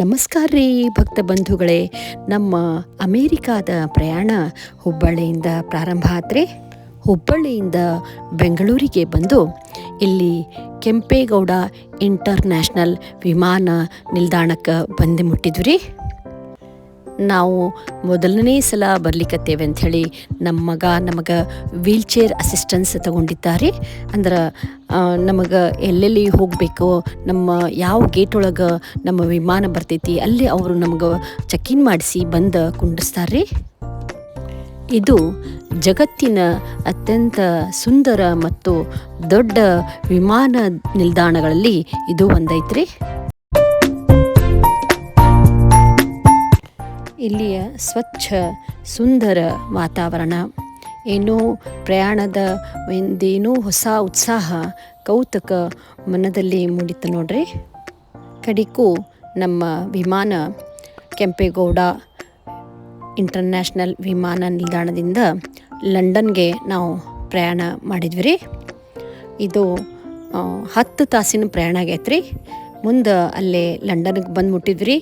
ನಮಸ್ಕಾರ ರೀ ಭಕ್ತ ಬಂಧುಗಳೇ. ನಮ್ಮ ಅಮೇರಿಕಾದ ಪ್ರಯಾಣ ಹುಬ್ಬಳ್ಳಿಯಿಂದ ಪ್ರಾರಂಭ ಆತ್ರಿ. ಹುಬ್ಬಳ್ಳಿಯಿಂದ ಬೆಂಗಳೂರಿಗೆ ಬಂದು ಇಲ್ಲಿ ಕೆಂಪೇಗೌಡ ಇಂಟರ್ನ್ಯಾಷನಲ್ ವಿಮಾನ ನಿಲ್ದಾಣಕ್ಕೆ ಬಂದು ಮುಟ್ಟಿದ್ವಿ. ನಾವು ಮೊದಲನೇ ಸಲ ಬರ್ಲಿಕ್ಕತ್ತೇವೆ ಅಂಥೇಳಿ ನಮಗೆ ವೀಲ್ ಚೇರ್ ಅಸಿಸ್ಟೆನ್ಸ್ ತಗೊಂಡಿದ್ದಾರೆ. ಅಂದ್ರೆ ನಮಗೆ ಎಲ್ಲೆಲ್ಲಿ ಹೋಗಬೇಕು, ನಮ್ಮ ಯಾವ ಗೇಟ್ ಒಳಗೆ ನಮ್ಮ ವಿಮಾನ ಬರ್ತೈತಿ ಅಲ್ಲಿ ಅವರು ನಮಗೆ ಚೆಕ್-ಇನ್ ಮಾಡಿಸಿ ಬಂದು ಕುಂಡಿಸ್ತಾರೆ. ಇದು ಜಗತ್ತಿನ ಅತ್ಯಂತ ಸುಂದರ ಮತ್ತು ದೊಡ್ಡ ವಿಮಾನ ನಿಲ್ದಾಣಗಳಲ್ಲಿ ಇದು ಒಂದೈತ್ರಿ. ಇಲ್ಲಿಯ ಸ್ವಚ್ಛ ಸುಂದರ ವಾತಾವರಣ ಏನೋ ಪ್ರಯಾಣದ ಒಂದೇನೋ ಹೊಸ ಉತ್ಸಾಹ ಕೌತುಕ ಮನದಲ್ಲಿ ಮೂಡಿತು ನೋಡ್ರಿ. ಕಡಿಗೂ ನಮ್ಮ ವಿಮಾನ ಕೆಂಪೇಗೌಡ ಇಂಟರ್ನ್ಯಾಷನಲ್ ವಿಮಾನ ನಿಲ್ದಾಣದಿಂದ ಲಂಡನ್ಗೆ ನಾವು ಪ್ರಯಾಣ ಮಾಡಿದ್ವಿ ರೀ. ಇದು 10 ತಾಸಿನ ಪ್ರಯಾಣ ಆಗೈತ್ರಿ. ಮುಂದೆ ಅಲ್ಲೇ ಲಂಡನ್ಗೆ ಬಂದು ಮುಟ್ಟಿದ್ವಿ.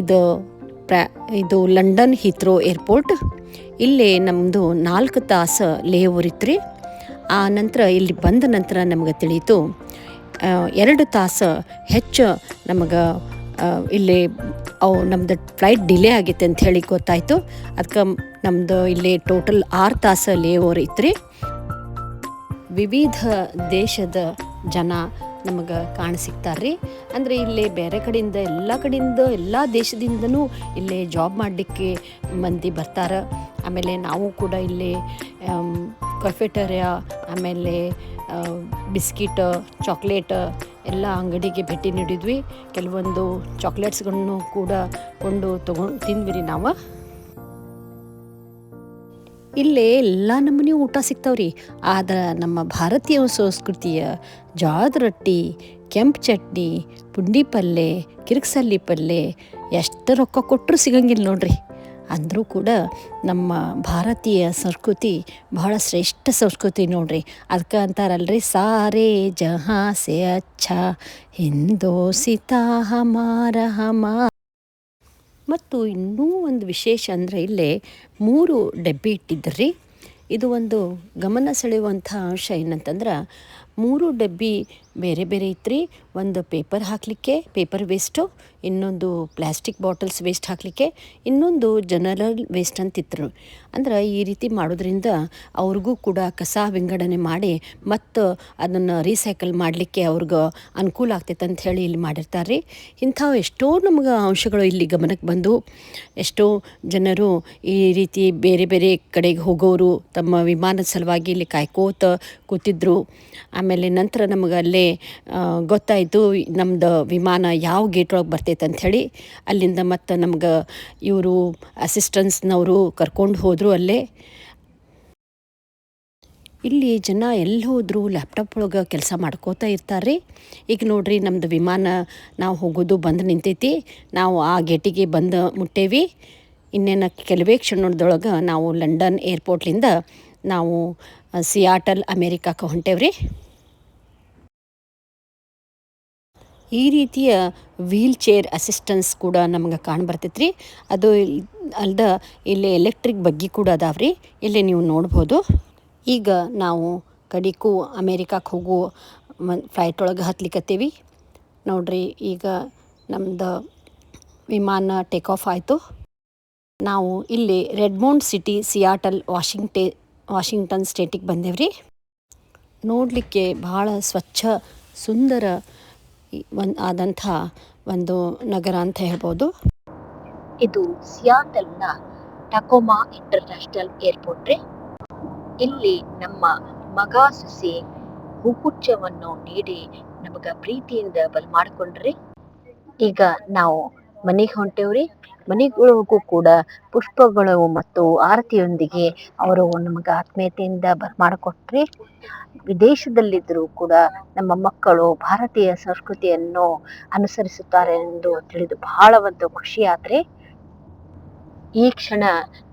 ಇದು ಲಂಡನ್ ಹೀಥ್ರೋ ಏರ್ಪೋರ್ಟ್. ಇಲ್ಲೇ ನಮ್ಮದು 4 ತಾಸು ಲೇ ಓವರ್ ಇತ್ತು ರೀ. ಆ ನಂತರ ಇಲ್ಲಿ ಬಂದ ನಂತರ ನಮಗೆ ತಿಳಿಯಿತು 2 ತಾಸು ಹೆಚ್ಚು ನಮಗೆ ಇಲ್ಲಿ ನಮ್ಮದು ಫ್ಲೈಟ್ ಡಿಲೇ ಆಗೈತೆ ಅಂಥೇಳಿ ಗೊತ್ತಾಯಿತು. ಅದಕ್ಕೆ ನಮ್ಮದು ಇಲ್ಲಿ ಟೋಟಲ್ 6 ತಾಸು ಲೇ ಓವರ್ ಇತ್ತು ರೀ. ವಿವಿಧ ದೇಶದ ಜನ ನಮಗೆ ಕಾಣಸಿಗ್ತಾರೆ ರೀ. ಅಂದರೆ ಇಲ್ಲೇ ಬೇರೆ ಕಡೆಯಿಂದ ಎಲ್ಲ ದೇಶದಿಂದನೂ ಇಲ್ಲೇ ಜಾಬ್ ಮಾಡಲಿಕ್ಕೆ ಮಂದಿ ಬರ್ತಾರೆ. ಆಮೇಲೆ ನಾವು ಕೂಡ ಇಲ್ಲಿ ಕೆಫೆಟೇರಿಯಾ, ಆಮೇಲೆ ಬಿಸ್ಕಿಟ್, ಚಾಕ್ಲೇಟ್ ಎಲ್ಲ ಅಂಗಡಿಗೆ ಭೇಟಿ ನೀಡಿದ್ವಿ. ಕೆಲವೊಂದು ಚಾಕ್ಲೇಟ್ಸ್ಗಳನ್ನು ಕೂಡ ತಿಂದ್ವಿ ರೀ ನಾವು. ಇಲ್ಲೇ ಎಲ್ಲ ನಮೂನಿ ಊಟ ಸಿಗ್ತಾವ್ರಿ. ಆದ್ರೆ ನಮ್ಮ ಭಾರತೀಯ ಸಂಸ್ಕೃತಿಯ ಜೋಳದ ರೊಟ್ಟಿ, ಕೆಂಪು ಚಟ್ನಿ, ಪುಂಡಿ ಪಲ್ಯ, ಕಿರಿಕ್ಸಲ್ಲಿ ಪಲ್ಯ ಎಷ್ಟು ರೊಕ್ಕ ಕೊಟ್ಟರು ಸಿಗಂಗಿಲ್ಲ ನೋಡ್ರಿ. ಅಂದರೂ ಕೂಡ ನಮ್ಮ ಭಾರತೀಯ ಸಂಸ್ಕೃತಿ ಬಹಳ ಶ್ರೇಷ್ಠ ಸಂಸ್ಕೃತಿ ನೋಡ್ರಿ. ಅದಕ್ಕೆ ಅಂತಾರಲ್ರಿ, ಸಾರೇ ಜಹಾ ಸೆ ಅಚ್ಛಾ ಹಿಂದೋಸಿತಾ ಹಮಾರ ಹಮಾ. ಮತ್ತು ಇನ್ನೂ ಒಂದು ವಿಶೇಷ ಅಂದರೆ ಇಲ್ಲೇ 3 ಡಬ್ಬಿ ಇಟ್ಟಿದ್ದರ್ರಿ. ಇದು ಒಂದು ಗಮನ ಸೆಳೆಯುವಂಥ ಅಂಶ ಏನಂತಂದ್ರೆ 3 ಡಬ್ಬಿ ಬೇರೆ ಬೇರೆ ಇತ್ತು. ಒಂದು ಪೇಪರ್ ಹಾಕಲಿಕ್ಕೆ, ಪೇಪರ್ ವೇಸ್ಟು, ಇನ್ನೊಂದು ಪ್ಲಾಸ್ಟಿಕ್ ಬಾಟಲ್ಸ್ ವೇಸ್ಟ್ ಹಾಕಲಿಕ್ಕೆ, ಇನ್ನೊಂದು ಜನರಲ್ ವೇಸ್ಟ್ ಅಂತಿತ್ತು. ಅಂದ್ರೆ ಈ ರೀತಿ ಮಾಡೋದ್ರಿಂದ ಅವ್ರಿಗೂ ಕೂಡ ಕಸ ವಿಂಗಡಣೆ ಮಾಡಿ ಮತ್ತು ಅದನ್ನು ರೀಸೈಕಲ್ ಮಾಡಲಿಕ್ಕೆ ಅವ್ರಿಗೆ ಅನುಕೂಲ ಆಗ್ತೈತೆ ಅಂತ ಹೇಳಿ ಇಲ್ಲಿ ಮಾಡಿರ್ತಾರೆ ರೀ. ಇಂಥವು ಎಷ್ಟೋ ನಮಗೆ ಅಂಶಗಳು ಇಲ್ಲಿ ಗಮನಕ್ಕೆ ಬಂದು ಎಷ್ಟೋ ಜನರು ಈ ರೀತಿ ಬೇರೆ ಬೇರೆ ಕಡೆಗೆ ಹೋಗೋರು ತಮ್ಮ ವಿಮಾನದ ಸಲುವಾಗಿ ಇಲ್ಲಿ ಕಾಯ್ಕೋತ ಕೂತಿದ್ರು. ಆಮೇಲೆ ನಂತರ ನಮಗೆ ಅಲ್ಲೇ ಗೊತ್ತಾಯಿತು ನಮ್ಮದು ವಿಮಾನ ಯಾವ ಗೇಟ್ ಒಳಗೆ ಬರ್ತೈತೆ ಅಂಥೇಳಿ. ಅಲ್ಲಿಂದ ಮತ್ತು ನಮ್ಗೆ ಇವರು ಅಸಿಸ್ಟೆನ್ಸ್ನವರು ಕರ್ಕೊಂಡು ಹೋದರು ಅಲ್ಲೇ. ಇಲ್ಲಿ ಜನ ಎಲ್ಲಿ ಹೋದರೂ ಲ್ಯಾಪ್ಟಾಪ್ ಒಳಗೆ ಕೆಲಸ ಮಾಡ್ಕೋತಾ ಇರ್ತಾರೆ. ಈಗ ನೋಡ್ರಿ, ನಮ್ಮದು ವಿಮಾನ ನಾವು ಹೋಗೋದು ಬಂದು ನಿಂತೈತಿ. ನಾವು ಆ ಗೇಟಿಗೆ ಬಂದು ಮುಟ್ಟೇವಿ. ಇನ್ನೇನು ಕೆಲವೇ ಕ್ಷಣದೊಳಗೆ ನಾವು ಲಂಡನ್ ಏರ್ಪೋರ್ಟ್ಲಿಂದ ನಾವು ಸಿಯಾಟಲ್ ಅಮೇರಿಕಾಕ್ಕೆ ಹೊಂಟೇವ್ರಿ. ಈ ರೀತಿಯ ವೀಲ್ ಚೇರ್ ಅಸಿಸ್ಟೆನ್ಸ್ ಕೂಡ ನಮ್ಗೆ ಕಾಣ್ಬರ್ತೈತ್ರಿ. ಅದು ಅಲ್ದ ಇಲ್ಲಿ ಎಲೆಕ್ಟ್ರಿಕ್ ಬಗ್ಗಿ ಕೂಡ ಅದಾವ್ರಿ. ಇಲ್ಲಿ ನೀವು ನೋಡ್ಬೋದು. ಈಗ ನಾವು ಕಡಿಗೂ ಅಮೇರಿಕಾಕ್ಕೆ ಹೋಗೋ ಫ್ಲೈಟ್ ಒಳಗೆ ಹತ್ಲಿಕ್ಕತ್ತೀವಿ ನೋಡ್ರಿ. ಈಗ ನಮ್ಮದು ವಿಮಾನ ಟೇಕ್ ಆಫ್ ಆಯಿತು. ನಾವು ಇಲ್ಲಿ ರೆಡ್ಮೌಂಡ್ ಸಿಟಿ, ಸಿಯಾಟಲ್, ವಾಷಿಂಗ್ಟನ್ ಸ್ಟೇಟಿಗೆ ಬಂದೇವ್ರಿ. ನೋಡಲಿಕ್ಕೆ ಭಾಳ ಸ್ವಚ್ಛ ಸುಂದರ ಆದಂಥ ಒಂದು ನಗರ ಅಂತ ಹೇಳ್ಬೋದು. ಇದು ಸಿಯಾಟಲ್ನ ಟಕೋಮಾ ಇಂಟರ್ನ್ಯಾಷನಲ್ ಏರ್ಪೋರ್ಟ್ ರೀ. ಇಲ್ಲಿ ನಮ್ಮ ಮಗ ಸೊಸೆ ಹೂಗುಚ್ಛವನ್ನು ನೀಡಿ ನಮಗೆ ಪ್ರೀತಿಯಿಂದ ಬರಮಾಡಿಕೊಂಡ್ರಿ. ಈಗ ನಾವು ಮನೆಗೆ ಹೊಂಟೇವ್ರಿ. ಮನೆಗಳಿಗೂ ಕೂಡ ಪುಷ್ಪಗಳು ಮತ್ತು ಆರತಿಯೊಂದಿಗೆ ಅವರು ನಮಗೆ ಆತ್ಮೀಯತೆಯಿಂದ ಬರಮಾಡಿಕೊಟ್ರಿ. ವಿದೇಶದಲ್ಲಿದ್ದರೂ ಕೂಡ ನಮ್ಮ ಮಕ್ಕಳು ಭಾರತೀಯ ಸಂಸ್ಕೃತಿಯನ್ನು ಅನುಸರಿಸುತ್ತಾರೆ ಎಂದು ತಿಳಿದು ಬಹಳ ಒಂದು ಖುಷಿ ಆತ್ರಿ. ಈ ಕ್ಷಣ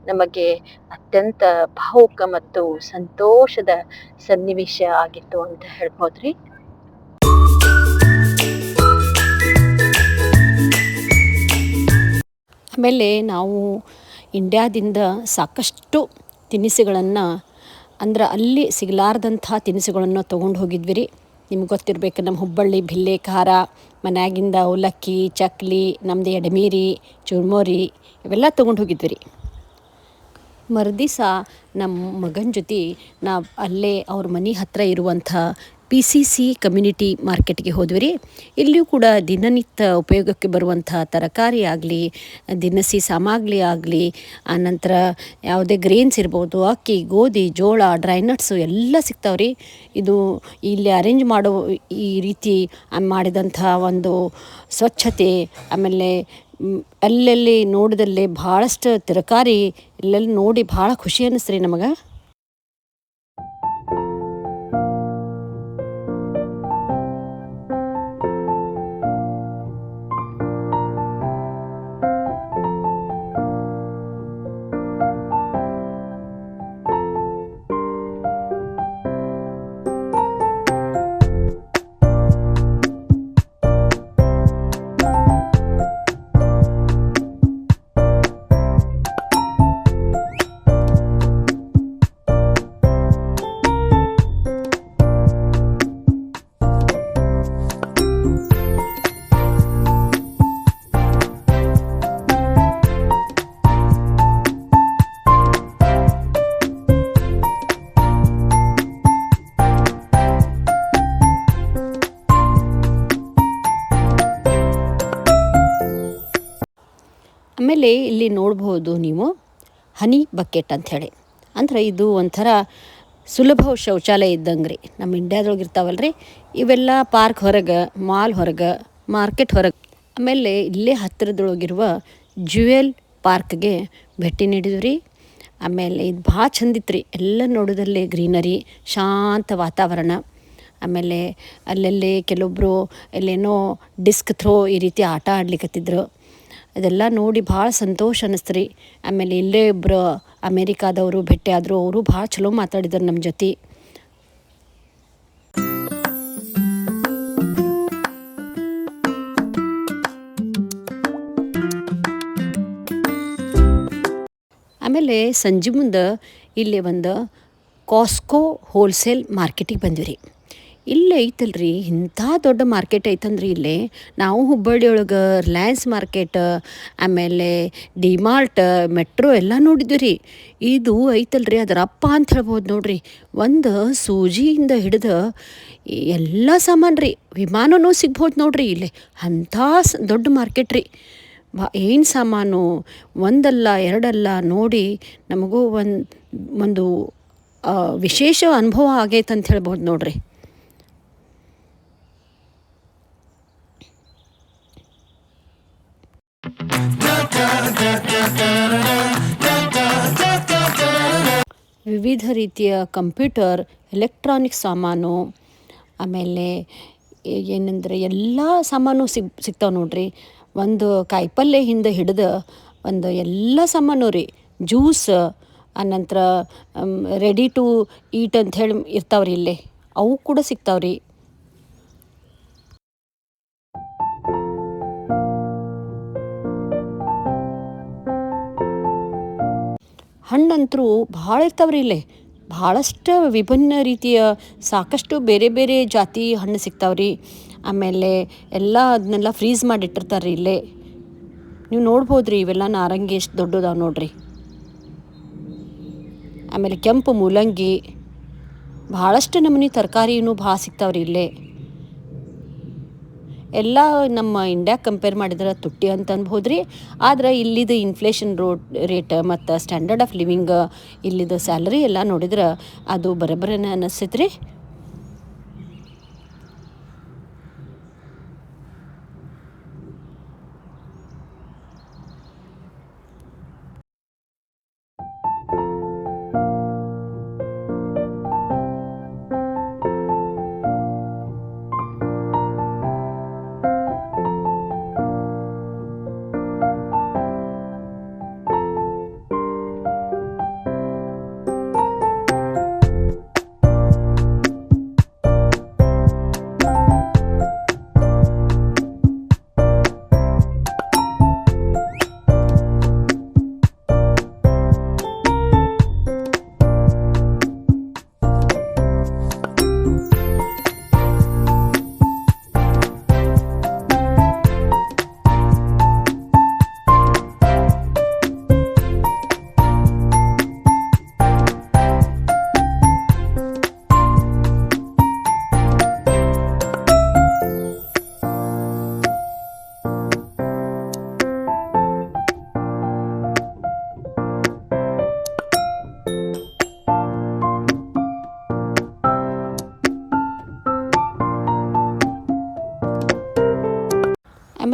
ನಮಗೆ ಅತ್ಯಂತ ಭಾವುಕ ಮತ್ತು ಸಂತೋಷದ ಸನ್ನಿವೇಶ ಆಗಿತ್ತು ಅಂತ ಹೇಳ್ಬೋದ್ರಿ. ಆಮೇಲೆ ನಾವು ಇಂಡ್ಯಾದಿಂದ ಸಾಕಷ್ಟು ತಿನಿಸುಗಳನ್ನು ಅಂದ್ರೆ ಅಲ್ಲಿ ಸಿಗಲಾರ್ದಂಥ ತಿನಿಸುಗಳನ್ನು ತೊಗೊಂಡು ಹೋಗಿದ್ವಿ ರೀ. ನಿಮ್ಗೆ ಗೊತ್ತಿರಬೇಕು, ನಮ್ಮ ಹುಬ್ಬಳ್ಳಿ ಭಿಲ್ಲೆ ಖಾರ, ಮನ್ಯಾಗಿಂದ ಅವಲಕ್ಕಿ, ಚಕ್ಲಿ, ನಮ್ಮದು ಎಡಮೀರಿ, ಚುರ್ಮುರಿ ಇವೆಲ್ಲ ತೊಗೊಂಡು ಹೋಗಿದ್ವಿ ರೀ. ಮರುದಿವಸ ನಮ್ಮ ಮಗನ ಜೊತೆ ನಾವು ಅಲ್ಲೇ ಅವ್ರ ಮನೆ ಹತ್ತಿರ ಇರುವಂಥ PCC ಕಮ್ಯುನಿಟಿ ಮಾರ್ಕೆಟ್ಗೆ ಹೋದ್ವಿ ರೀ. ಇಲ್ಲಿಯೂ ಕೂಡ ದಿನನಿತ್ಯ ಉಪಯೋಗಕ್ಕೆ ಬರುವಂಥ ತರಕಾರಿ ಆಗಲಿ, ದಿನಸಿ ಸಾಮಗ್ರಿ ಆಗಲಿ, ಆನಂತರ ಯಾವುದೇ ಗ್ರೇನ್ಸ್ ಇರ್ಬೋದು, ಅಕ್ಕಿ, ಗೋಧಿ, ಜೋಳ, ಡ್ರೈ ನಟ್ಸು ಎಲ್ಲ ಸಿಗ್ತಾವೆ ರೀ. ಇದು ಇಲ್ಲಿ ಅರೇಂಜ್ ಮಾಡೋ ಈ ರೀತಿ ಮಾಡಿದಂಥ ಒಂದು ಸ್ವಚ್ಛತೆ, ಆಮೇಲೆ ಅಲ್ಲಲ್ಲಿ ನೋಡಿದಲ್ಲಿ ಭಾಳಷ್ಟು ತರಕಾರಿ ಇಲ್ಲೆಲ್ಲಿ ನೋಡಿ ಭಾಳ ಖುಷಿ ಅನ್ನಿಸ್ತು ರೀ ನಮಗೆ. ಆಮೇಲೆ ಇಲ್ಲಿ ನೋಡ್ಬೋದು ನೀವು ಹನಿ ಬಕೆಟ್ ಅಂಥೇಳಿ. ಅಂದ್ರೆ ಇದು ಒಂಥರ ಸುಲಭ ಶೌಚಾಲಯ ಇದ್ದಂಗೆ ರೀ. ನಮ್ಮ ಇಂಡ್ಯಾದೊಳಗೆ ಇರ್ತಾವಲ್ಲ ರೀ ಇವೆಲ್ಲ. ಪಾರ್ಕ್ ಹೊರಗೆ, ಮಾಲ್ ಹೊರಗೆ, ಮಾರ್ಕೆಟ್ ಹೊರಗೆ. ಆಮೇಲೆ ಇಲ್ಲೇ ಹತ್ತಿರದೊಳಗಿರುವ ಜ್ಯುವೆಲ್ ಪಾರ್ಕ್ಗೆ ಭೇಟಿ ನೀಡಿದ್ವಿ ರೀ. ಆಮೇಲೆ ಇದು ಭಾಳ ಚಂದಿತ್ತು ರೀ. ಎಲ್ಲ ನೋಡೋದಲ್ಲೇ ಗ್ರೀನರಿ, ಶಾಂತ ವಾತಾವರಣ. ಆಮೇಲೆ ಅಲ್ಲಲ್ಲಿ ಕೆಲವೊಬ್ಬರು ಎಲ್ಲೇನೋ ಡಿಸ್ಕ್ ಥ್ರೋ ಈ ರೀತಿ ಆಟ ಆಡ್ಲಿಕ್ಕತ್ತಿದ್ರು. ಅದೆಲ್ಲ ನೋಡಿ ಭಾಳ ಸಂತೋಷ ಅನ್ನಿಸ್ತು ರೀ. ಆಮೇಲೆ ಇಲ್ಲೇ ಇಬ್ಬರು ಅಮೇರಿಕಾದವರು ಭೇಟಿ ಆದರು. ಅವರು ಭಾಳ ಚಲೋ ಮಾತಾಡಿದ್ರು ನಮ್ಮ ಜೊತೆ. ಆಮೇಲೆ ಸಂಜೆ ಮುಂದೆ ಇಲ್ಲಿ ಒಂದು ಕಾಸ್ಕೋ ಹೋಲ್ಸೇಲ್ ಮಾರ್ಕೆಟಿಗೆ ಬಂದ್ವಿ ರೀ. ಇಲ್ಲೇ ಐತಲ್ರಿ ಇಂಥ ದೊಡ್ಡ ಮಾರ್ಕೆಟ್ ಐತಂದ್ರಿ ಇಲ್ಲೇ. ನಾವು ಹುಬ್ಬಳ್ಳಿಯೊಳಗೆ ರಿಲಯನ್ಸ್ ಮಾರ್ಕೆಟ್, ಆಮೇಲೆ ಡಿಮಾರ್ಟ್, ಮೆಟ್ರೋ ಎಲ್ಲ ನೋಡಿದ್ವಿ ರೀ. ಇದು ಐತಲ್ರಿ ಅದರ ಅಪ್ಪ ಅಂತ ಹೇಳ್ಬೋದು ನೋಡ್ರಿ. ಒಂದು ಸೂಜಿಯಿಂದ ಹಿಡಿದು ಎಲ್ಲ ಸಾಮಾನು ರೀ, ವಿಮಾನನೂ ಸಿಗ್ಬೋದು ನೋಡ್ರಿ ಇಲ್ಲಿ. ಅಂಥ ದೊಡ್ಡ ಮಾರ್ಕೆಟ್ ರೀ. ಏನು ಸಾಮಾನು ಒಂದಲ್ಲ ಎರಡಲ್ಲ ನೋಡಿ ನಮಗೂ ಒಂದು ವಿಶೇಷ ಅನುಭವ ಆಗೈತೆ ಅಂತ ಹೇಳ್ಬೋದು ನೋಡ್ರಿ. ವಿವಿಧ ರೀತಿಯ ಕಂಪ್ಯೂಟರ್, ಎಲೆಕ್ಟ್ರಾನಿಕ್ ಸಾಮಾನು, ಆಮೇಲೆ ಏನಂದರೆ ಎಲ್ಲ ಸಾಮಾನು ಸಿಗ್ತಾವೆ ನೋಡ್ರಿ. ಒಂದು ಕಾಯಿಪಲ್ಯ ಹಿಂದೆ ಹಿಡಿದು ಒಂದು ಎಲ್ಲ ಸಾಮಾನು ರೀ. ಜ್ಯೂಸ್, ಆನಂತರ ರೆಡಿ ಟು ಈಟ್ ಅಂಥೇಳಿ ಇರ್ತಾವ್ರಿ ಇಲ್ಲೇ, ಅವು ಕೂಡ ಸಿಗ್ತಾವ್ರಿ. ಹಣ್ಣಂತರೂ ಭಾಳ ಇರ್ತಾವ್ರಿ ಇಲ್ಲೇ. ಭಾಳಷ್ಟು ವಿಭಿನ್ನ ರೀತಿಯ ಸಾಕಷ್ಟು ಬೇರೆ ಬೇರೆ ಜಾತಿ ಹಣ್ಣು ಸಿಗ್ತಾವ್ರಿ. ಆಮೇಲೆ ಎಲ್ಲ ಅದನ್ನೆಲ್ಲ ಫ್ರೀಸ್ ಮಾಡಿಟ್ಟಿರ್ತಾರೆ ರೀ ಇಲ್ಲೇ. ನೀವು ನೋಡ್ಬೋದು ರೀ, ಇವೆಲ್ಲ ನಾರಂಗಿ ಎಷ್ಟು ದೊಡ್ಡದಾವೆ ನೋಡ್ರಿ. ಆಮೇಲೆ ಕೆಂಪು ಮೂಲಂಗಿ, ಭಾಳಷ್ಟು ನಮೂನಿ ತರಕಾರಿನೂ ಭಾಳ ಸಿಗ್ತಾವ್ರಿ ಇಲ್ಲೇ. ಎಲ್ಲ ನಮ್ಮ ಇಂಡ್ಯಾಗೆ ಕಂಪೇರ್ ಮಾಡಿದ್ರೆ ತುಟ್ಟಿ ಅಂತ ಅನ್ಬೋದು ರೀ. ಆದ್ರೆ ಇಲ್ಲಿದು ಇನ್ಫ್ಲೇಷನ್ ರೇಟ್ ಮತ್ತು ಸ್ಟ್ಯಾಂಡರ್ಡ್ ಆಫ್ ಲಿವಿಂಗ್, ಇಲ್ಲಿದು ಸ್ಯಾಲರಿ ಎಲ್ಲ ನೋಡಿದ್ರೆ ಅದು ಬರೋಬ್ಬರನೇ ಅನ್ನಿಸ್ತೈತೆ ರೀ.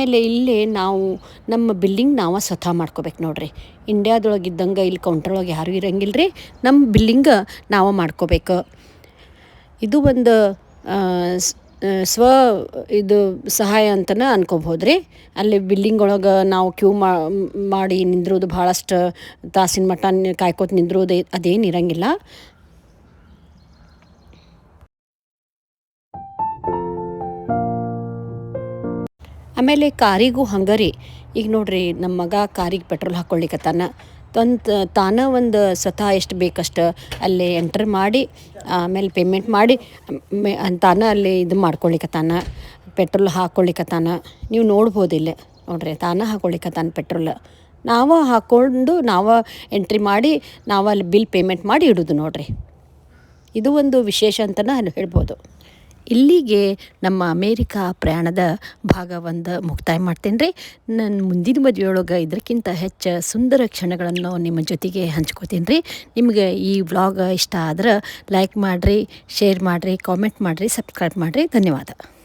ಆಮೇಲೆ ಇಲ್ಲೇ ನಾವು ನಮ್ಮ ಬಿಲ್ಲಿಂಗ್ ನಾವು ಸ್ವತಃ ಮಾಡ್ಕೋಬೇಕು ನೋಡ್ರಿ. ಇಂಡ್ಯಾದೊಳಗೆ ಇದ್ದಂಗೆ ಇಲ್ಲಿ ಕೌಂಟ್ರೊಳಗೆ ಯಾರೂ ಇರಂಗಿಲ್ಲ ರೀ. ನಮ್ಮ ಬಿಲ್ಲಿಂಗ ನಾವು ಮಾಡ್ಕೋಬೇಕು. ಇದು ಒಂದು ಆ, ಸ್- ಸ್ವ ಇದು ಸಹಾಯ ಅಂತಲೇ ಅನ್ಕೋಬೋದು ರೀ. ಅಲ್ಲಿ ಬಿಲ್ಲಿಂಗ್ ಒಳಗೆ ನಾವು ಕ್ಯೂ ಮಾಡಿ ನಿಂದ್ರೋದು ಭಾಳಷ್ಟು ತಾಸಿನ ಮಟ್ಟ ಕಾಯ್ಕೋತ ನಿಂದ್ರೋದು ಅದೇನು ಇರಂಗಿಲ್ಲ. ಆಮೇಲೆ ಕಾರಿಗೂ ಹಂಗೆ ರೀ. ಈಗ ನೋಡ್ರಿ ನಮ್ಮ ಮಗ ಕಾರಿಗೆ ಪೆಟ್ರೋಲ್ ಹಾಕ್ಕೊಳ್ಳಿಕತ್ತಾನ. ತಾನ ಒಂದು ಸ್ವತಃ ಎಷ್ಟು ಬೇಕಷ್ಟು ಅಲ್ಲಿ ಎಂಟರ್ ಮಾಡಿ ಆಮೇಲೆ ಪೇಮೆಂಟ್ ಮಾಡಿ ತಾನ ಅಲ್ಲಿ ಇದು ಮಾಡ್ಕೊಳ್ಳಿಕತ್ತಾನ, ಪೆಟ್ರೋಲ್ ಹಾಕ್ಕೊಳ್ಳಿಕತ್ತಾನ. ನೀವು ನೋಡ್ಬೋದಿಲ್ಲ ನೋಡ್ರಿ, ತಾನ ಹಾಕ್ಕೊಳ್ಳಿಕತ್ತಾನ ಪೆಟ್ರೋಲ್. ನಾವು ಹಾಕ್ಕೊಂಡು ನಾವು ಎಂಟ್ರಿ ಮಾಡಿ ನಾವು ಅಲ್ಲಿ ಬಿಲ್ ಪೇಮೆಂಟ್ ಮಾಡಿ ಇಡೋದು ನೋಡ್ರಿ. ಇದು ಒಂದು ವಿಶೇಷ ಅಂತಲೇ ಹೇಳ್ಬೋದು. ಇಲ್ಲಿಗೆ ನಮ್ಮ ಅಮೇರಿಕಾ ಪ್ರಯಾಣದ ಭಾಗ ಒಂದು ಮುಕ್ತಾಯ ಮಾಡ್ತೇನೆ ರೀ. ನನ್ನ ಮುಂದಿನ ಮದುವೆಯೊಳಗೆ ಇದಕ್ಕಿಂತ ಹೆಚ್ಚು ಸುಂದರ ಕ್ಷಣಗಳನ್ನು ನಿಮ್ಮ ಜೊತೆಗೆ ಹಂಚ್ಕೋತೀನಿ ರೀ. ನಿಮಗೆ ಈ ವ್ಲಾಗ್ ಇಷ್ಟ ಆದ್ರೆ ಲೈಕ್ ಮಾಡಿರಿ, ಶೇರ್ ಮಾಡಿರಿ, ಕಾಮೆಂಟ್ ಮಾಡಿರಿ, ಸಬ್ಸ್ಕ್ರೈಬ್ ಮಾಡಿರಿ. ಧನ್ಯವಾದ.